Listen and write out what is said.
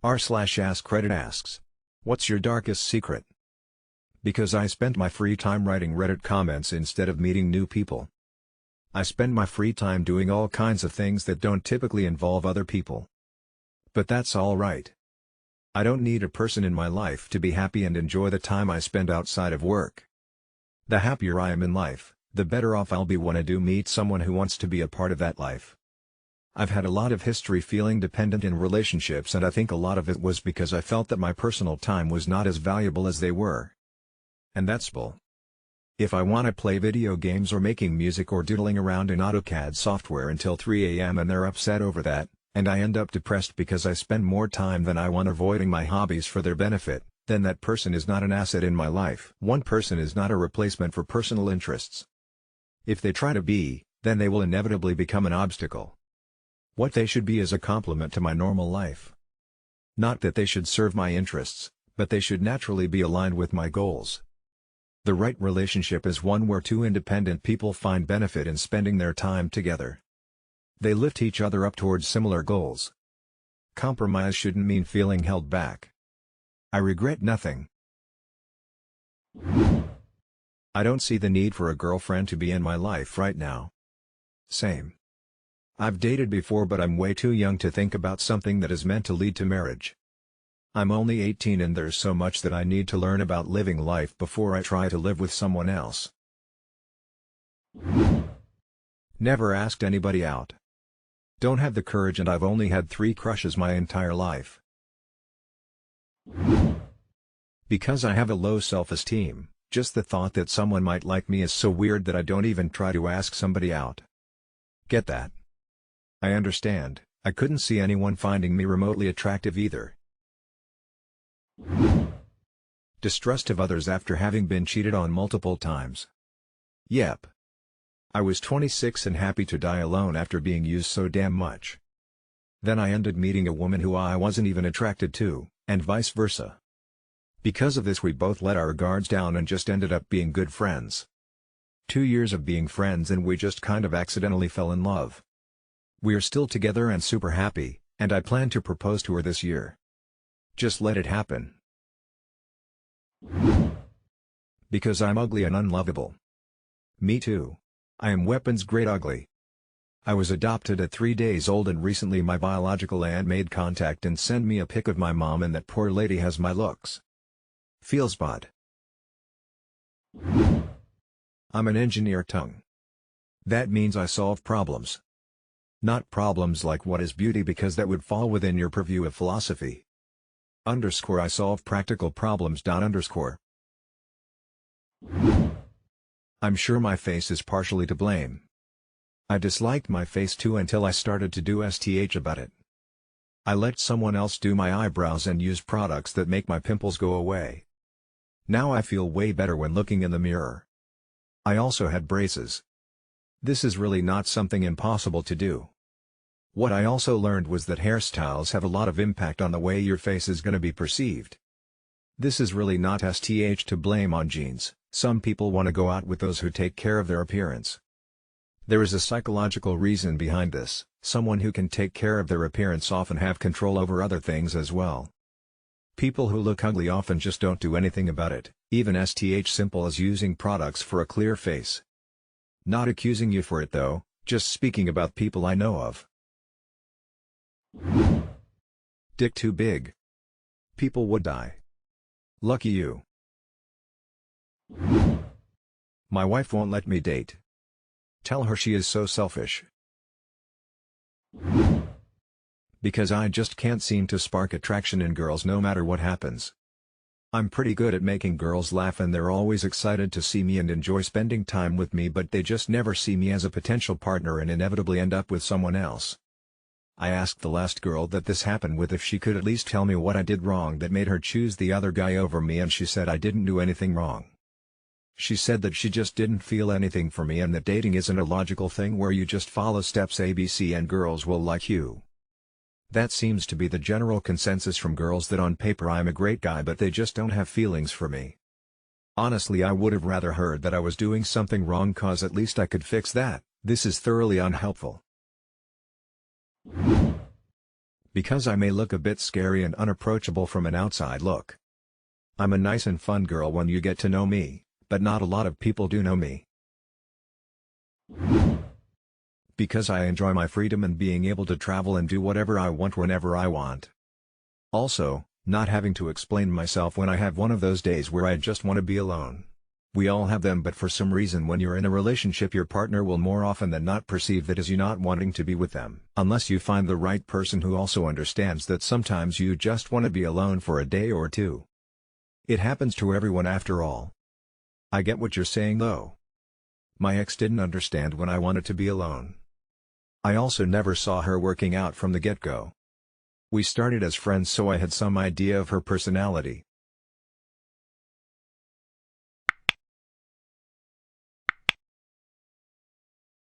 r/AskReddit asks, what's your darkest secret? Because I spend my free time writing Reddit comments instead of meeting new people. I spend my free time doing all kinds of things that don't typically involve other people. But that's all right. I don't need a person in my life to be happy and enjoy the time I spend outside of work. The happier I am in life, the better off I'll be when I do meet someone who wants to be a part of that life. I've had a lot of history feeling dependent in relationships, and I think a lot of it was because I felt that my personal time was not as valuable as they were. And that's bull. If I want to play video games or making music or doodling around in AutoCAD software until 3 a.m. and they're upset over that, and I end up depressed because I spend more time than I want avoiding my hobbies for their benefit, then that person is not an asset in my life. One person is not a replacement for personal interests. If they try to be, then they will inevitably become an obstacle. What they should be is a complement to my normal life. Not that they should serve my interests, but they should naturally be aligned with my goals. The right relationship is one where two independent people find benefit in spending their time together. They lift each other up towards similar goals. Compromise shouldn't mean feeling held back. I regret nothing. I don't see the need for a girlfriend to be in my life right now. Same. I've dated before, but I'm way too young to think about something that is meant to lead to marriage. I'm only 18 and there's so much that I need to learn about living life before I try to live with someone else. Never asked anybody out. Don't have the courage, and I've only had 3 crushes my entire life. Because I have a low self-esteem, just the thought that someone might like me is so weird that I don't even try to ask somebody out. Get that? I understand. I couldn't see anyone finding me remotely attractive either. Distrust of others after having been cheated on multiple times. Yep. I was 26 and happy to die alone after being used so damn much. Then I ended meeting a woman who I wasn't even attracted to, and vice versa. Because of this we both let our guards down and just ended up being good friends. 2 years of being friends and we just kind of accidentally fell in love. We're still together and super happy, and I plan to propose to her this year. Just let it happen. Because I'm ugly and unlovable. Me too. I am weapons grade ugly. I was adopted at 3 days old, and recently my biological aunt made contact and sent me a pic of my mom, and that poor lady has my looks. Feels bad. I'm an engineer tongue. That means I solve problems. Not problems like what is beauty, because that would fall within your purview of philosophy. I solve practical problems. I'm sure my face is partially to blame. I disliked my face too until I started to do STH about it. I let someone else do my eyebrows and use products that make my pimples go away. Now I feel way better when looking in the mirror. I also had braces. This is really not something impossible to do. What I also learned was that hairstyles have a lot of impact on the way your face is going to be perceived. This is really not STH to blame on genes. Some people want to go out with those who take care of their appearance. There is a psychological reason behind this. Someone who can take care of their appearance often have control over other things as well. People who look ugly often just don't do anything about it, even STH simple as using products for a clear face. Not accusing you for it though, just speaking about people I know of. Dick too big. People would die. Lucky you. My wife won't let me date. Tell her she is so selfish. Because I just can't seem to spark attraction in girls no matter what happens. I'm pretty good at making girls laugh and they're always excited to see me and enjoy spending time with me, but they just never see me as a potential partner and inevitably end up with someone else. I asked the last girl that this happened with if she could at least tell me what I did wrong that made her choose the other guy over me, and she said I didn't do anything wrong. She said that she just didn't feel anything for me and that dating isn't a logical thing where you just follow steps ABC and girls will like you. That seems to be the general consensus from girls, that on paper I'm a great guy but they just don't have feelings for me. Honestly, I would have rather heard that I was doing something wrong, cause at least I could fix that. This is thoroughly unhelpful. Because I may look a bit scary and unapproachable from an outside look. I'm a nice and fun girl when you get to know me, but not a lot of people do know me. Because I enjoy my freedom and being able to travel and do whatever I want whenever I want. Also, not having to explain myself when I have one of those days where I just want to be alone. We all have them, but for some reason when you're in a relationship your partner will more often than not perceive that as you not wanting to be with them. Unless you find the right person who also understands that sometimes you just want to be alone for a day or two. It happens to everyone after all. I get what you're saying though. My ex didn't understand when I wanted to be alone. I also never saw her working out from the get-go. We started as friends, so I had some idea of her personality,